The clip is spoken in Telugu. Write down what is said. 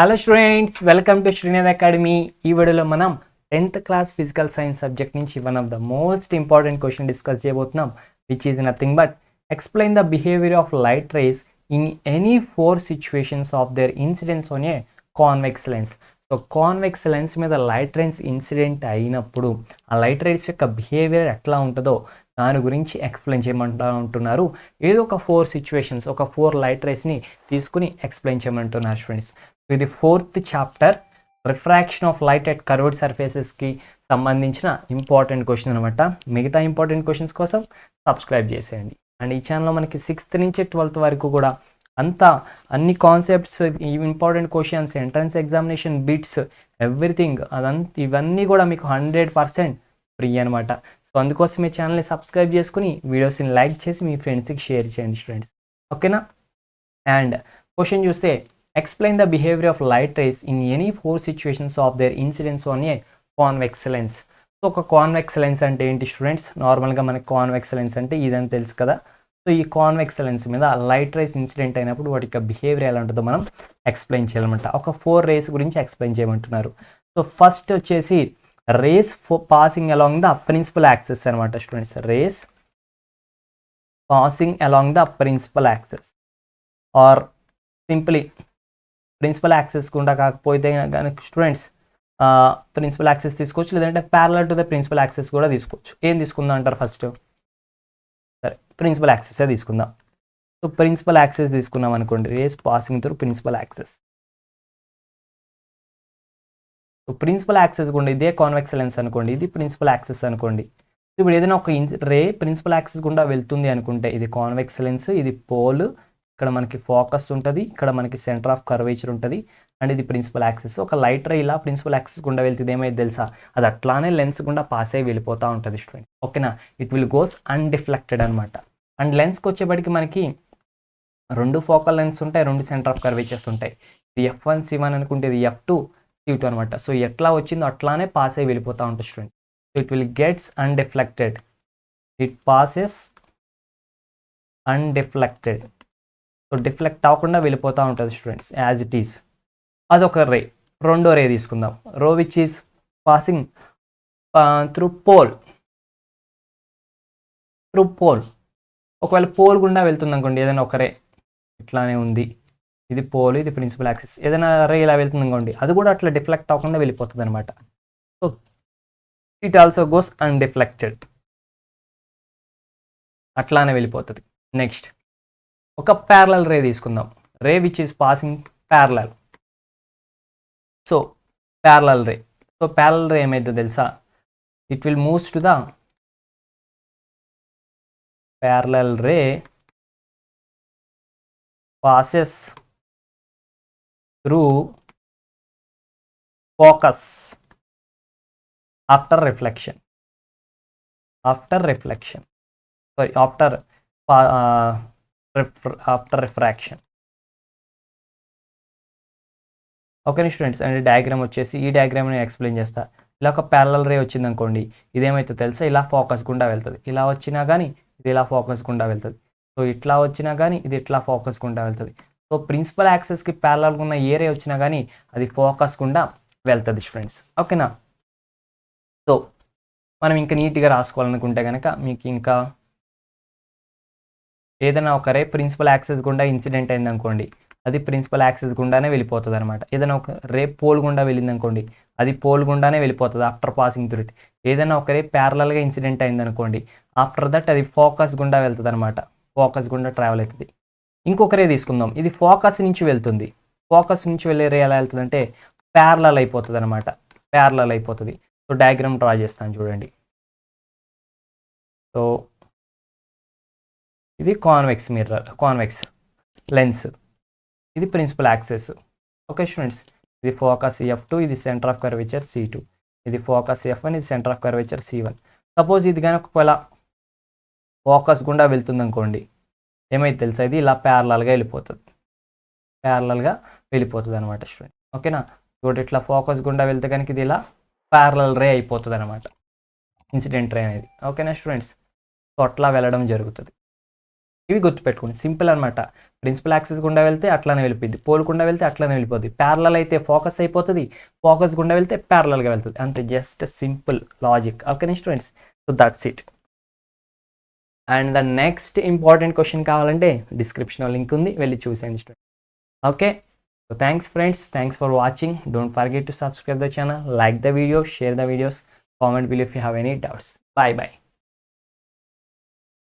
Hello students, welcome to Srinath academy. ఈ వీడియోలో మనం 10th class physical science subject నుంచి one of the most important question discuss చేయబోతున్నాం, which is nothing but explain the behaviour of light rays in any 4 situations of their incidents on a convex lens. So convex lens మీద లైట్ రేస్ ఇన్సిడెంట్ అయినప్పుడు ఆ లైట్ రేస్ యొక్క బిహేవియర్ ఎట్లా ఉంటుందో దాని గురించి ఎక్స్ప్లెయిన్ చేయమంటున్నారు. ఏదో ఒక 4 సిచ్యువేషన్స్, ఒక 4 లైట్ రేస్ని తీసుకుని ఎక్స్ప్లెయిన్ చేయమంటున్నారు స్టూడెంట్స్. ఇది 4th chapter refraction of light at curved సర్ఫేసెస్కి సంబంధించిన ఇంపార్టెంట్ క్వశ్చన్ అనమాట. మిగతా ఇంపార్టెంట్ క్వశ్చన్స్ కోసం సబ్స్క్రైబ్ చేసేయండి. అండ్ ఈ ఛానల్లో మనకి 6th నుంచి 12th వరకు కూడా అన్ని concepts, important questions, entrance examination bits, everything ఇవన్నీ కూడా మీకు 100% ఫ్రీ అనమాట. సో అందుకోసం మీ ఛానల్ని సబ్స్క్రైబ్ చేసుకుని వీడియోస్ని లైక్ చేసి మీ ఫ్రెండ్స్కి షేర్ చేయండి స్టూడెంట్స్, ఓకేనా. అండ్ క్వశ్చన్ చూస్తే explain the behavior of light rays in any 4 situations of their incidence on a convex lens. So ఒక కాన్వెక్స్ లెన్స్ అంటే ఏంటి స్టూడెంట్స్? నార్మల్గా మనకి కాన్వెక్స్ లెన్స్ అంటే ఇదని తెలుసు కదా. సో ఈ కాన్వెక్స్ లెన్స్ మీద లైట్ రేస్ ఇన్సిడెంట్ అయినప్పుడు వాటి యొక్క బిహేవియర్ ఎలా ఉంటుందో మనం ఎక్స్ప్లెయిన్ చేయాలన్నమాట. ఒక 4 రేస్ గురించి ఎక్స్ప్లెయిన్ చేయమంటున్నారు. సో ఫస్ట్ వచ్చేసి rays passing along the principal axis అనమాట students. Rays passing along the principal axis or simply principal axis గుండా కాకపోతే కనుక స్టూడెంట్స్ ప్రిన్సిపల్ యాక్సెస్ తీసుకోవచ్చు, లేదంటే parallel to the principal axis కూడా తీసుకోవచ్చు. ఏం తీసుకుందాం అంటారు? ఫస్ట్ సరే ప్రిన్సిపల్ యాక్సెస్ తీసుకుందాం. సో ప్రిన్సిపల్ యాక్సెస్ తీసుకున్నాం అనుకోండి, rays passing through principal axis. So principal axis గుండా ఇదే కాన్వెక్స్ లెన్స్ అనుకోండి, ఇది ప్రిన్సిపల్ యాక్సెస్ అనుకోండి. ఇప్పుడు ఏదైనా ఒక రే ప్రిన్సిపల్ యాక్సెస్ గుండా వెళ్తుంది అనుకుంటే ఇది కాన్వెక్స్ లెన్స్, ఇది పోల్, ఇక్కడ మనకి ఫోకస్ ఉంటుంది, ఇక్కడ మనకి సెంటర్ ఆఫ్ కర్వేచర్ ఉంటుంది, అండ్ ఇది ప్రిన్సిపల్ యాక్సెస్. ఒక లైట్ రే ఇలా ప్రిన్సిపల్ యాక్సెస్ గుండా వెళ్తుంది, ఏమైతే తెలుసా? అది అట్లానే లెన్స్ గుండా పాస్ అయ్యి వెళ్ళిపోతూ ఉంటుంది స్టూడెంట్స్, ఓకేనా. ఇట్ విల్ గోస్ అన్డిఫ్లెక్టెడ్ అనమాట. అండ్ లెన్స్కి వచ్చేప్పటికి మనకి 2 ఫోకల్ లెన్స్ ఉంటాయి, 2 సెంటర్ ఆఫ్ కర్వేచర్స్ ఉంటాయి. ఇది F1 C1 అనుకుంటే ఇది F2 C2 అనమాట. సో ఎట్లా వచ్చిందో అట్లానే పాస్ అయ్యి వెళ్ళిపోతూ ఉంటుంది students. So it will gets undeflected, it passes undeflected. So deflect అవ్వకుండా వెళ్ళిపోతూ ఉంటుంది స్టూడెంట్స్ యాజ్ ఇట్ ఈస్. అదొక రే. రెండో రే తీసుకుందాం, రో which is passing through pole. ఒకవేళ పోల్ గుండా వెళ్తుంది అనుకోండి, ఏదైనా ఒక రే ఇట్లానే ఉంది, ఇది పోల్, ఇది ప్రిన్సిపల్ యాక్సిస్, ఏదైనా రే ఇలా వెళ్తుంది అనుకోండి, అది కూడా అట్లా డిఫ్లెక్ట్ అవ్వకుండా వెళ్ళిపోతుంది అనమాట. So it also goes undeflected, అట్లానే వెళ్ళిపోతుంది. నెక్స్ట్ ఒక ప్యారలల్ రే తీసుకుందాం, ray which is passing parallel. So parallel ray, so parallel ray ఏమైందో తెలుసా? It will moves to the parallel ray passes through focus after reflection. After refraction. Okay students, and diagram వచ్చేసి ఈ డయాగ్రామ్ని ఎక్స్ప్లెయిన్ చేస్తా. ఇలా ఒక ప్యారలల్ రే వచ్చింది అనుకోండి, ఇదేమైతే తెలుసా? ఇలా ఫోకస్ గుండా వెళ్తుంది. ఇలా వచ్చినా కానీ ఇది ఇలా ఫోకస్ గుండా వెళ్తుంది. సో ఇట్లా వచ్చినా కానీ ఇది ఇట్లా ఫోకస్ గుండా వెళ్తుంది. సో ప్రిన్సిపల్ యాక్సెస్కి ప్యారలల్గా ఉన్న ఏ రే వచ్చినా కానీ అది ఫోకస్ గుండా వెళ్తుంది స్టూడెంట్స్, ఓకేనా. సో మనం ఇంకా నీట్గా రాసుకోవాలనుకుంటే కనుక మీకు ఇంకా ఏదైనా ఒక రే ప్రిన్సిపల్ యాక్సెస్ గుండా ఇన్సిడెంట్ అయింది అనుకోండి, అది ప్రిన్సిపల్ యాక్సెస్ గుండానే వెళ్ళిపోతుంది అనమాట. ఏదైనా ఒక రే పోల్ గుండా వెళ్ళింది అనుకోండి, అది పోల్ గుండానే వెళ్ళిపోతుంది ఆఫ్టర్ పాసింగ్ త్రూ ఇట్. ఏదైనా ఒక రే ప్యారలల్గా ఇన్సిడెంట్ అయింది అనుకోండి, ఆఫ్టర్ దట్ అది ఫోకస్ గుండా వెళ్తుంది అనమాట, ఫోకస్ గుండా ట్రావెల్ అవుతుంది. ఇంకొక రే తీసుకుందాం, ఇది ఫోకస్ నుంచి వెళ్తుంది. ఫోకస్ నుంచి వెళ్ళే రే ఎలా వెళ్తుంది అంటే ప్యారలల్ అయిపోతుంది అనమాట, ప్యారలల్ అయిపోతుంది. సో డయాగ్రామ్ డ్రా చేస్తాను చూడండి. సో ఇది కాన్వెక్స్ లెన్స్, ఇది ప్రిన్సిపల్ యాక్సెస్, ఓకే స్టూడెంట్స్. ఇది ఫోకస్ F2, ఇది సెంటర్ ఆఫ్ కర్వేచర్ C2, ఇది ఫోకస్ F1, ఇది centre of curvature C1. Suppose ఇది కానీ ఒకవేళ ఫోకస్ గుండా వెళ్తుంది అనుకోండి, ఏమైతే తెలుసా? ఇది ఇలా ప్యారలల్గా వెళ్ళిపోతుంది అనమాట స్టూడెంట్, ఓకేనా. ఇంకోటి ఇట్లా ఫోకస్ గుండా వెళ్తే కనుక ఇది ఇలా ప్యారలల్ రే అయిపోతుంది అనమాట, ఇన్సిడెంట్ రే అనేది, ఓకేనా స్టూడెంట్స్. సో అట్లా వెళ్ళడం జరుగుతుంది. ఇవి గుర్తుపెట్టుకోండి, సింపుల్ అనమాట. ప్రిన్సిపల్ యాక్సిస్ గుండా వెళ్తే అట్లానే వెళ్ళిపోద్ది, పోల్ గుండా వెళ్తే అట్లానే వెళ్ళిపోద్ది, ప్యారలల్ అయితే ఫోకస్ అయిపోతుంది, ఫోకస్ గుండా వెళ్తే ప్యారలల్గా వెళ్తుంది, అంతే. Just simple logic. ఓకేనా students? So that's it. And the next important question కావాలంటే డిస్క్రిప్షన్లో లింక్ ఉంది, వెళ్ళి చూసేయండి student. Okay, so thanks friends, thanks for watching. Don't forget to subscribe the channel, like the video, share the videos, comment below if you have any doubts. Bye bye.